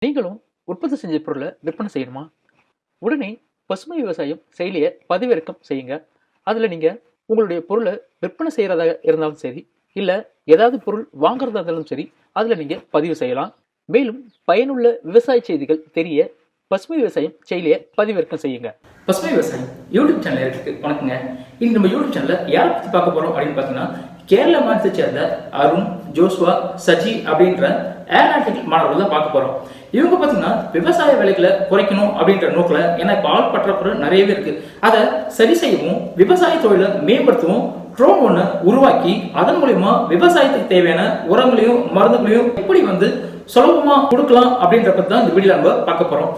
நீங்களும் உற்பத்தி செஞ்ச பொருளை விற்பனை செய்யணுமா? உடனே பசுமை விவசாயம் செயலியை பதிவிறக்கம் செய்யுங்க. அதில் நீங்கள் உங்களுடைய பொருளை விற்பனை செய்கிறதாக இருந்தாலும் சரி, இல்லை ஏதாவது பொருள் வாங்குறதா இருந்தாலும் சரி, அதில் நீங்கள் பதிவு செய்யலாம். மேலும் பயனுள்ள விவசாய செய்திகள் தெரிய பசுமை விவசாயம் செயலியை பதிவிறக்கம் செய்யுங்க. பசுமை விவசாயம் யூடியூப் சேனல் இருக்கு. வணக்கங்க. இன்னைக்கு நம்ம யூடியூப் சேனல்ல யாரை பற்றி பார்க்க போறோம் அப்படின்னு பார்த்தீங்கன்னா, கேரள மாநிலத்தை சேர்ந்த அருண், ஜோஸ்வா, சஜி அப்படின்ற ஏரோநாட்டிக்கல் மாணவர்கள் தான் பார்க்க போறோம். இவங்க பார்த்தீங்கன்னா விவசாய வேலைகளை குறைக்கணும் அப்படின்ற நோக்கில், ஏன்னா இப்போ ஆள் பற்றாக்குறை நிறையவே இருக்கு, அதை சரி செய்யவும் விவசாய தொழிலை மேம்படுத்தவும் ட்ரோன் ஒன்று உருவாக்கி அதன் மூலியமா விவசாயத்துக்கு தேவையான உரங்களையும் மருந்துகளையும் எப்படி சுலபமா கொடுக்கலாம் அப்படின்ற பத்தி தான் இந்த வீடியோல நம்ம பார்க்க போறோம்.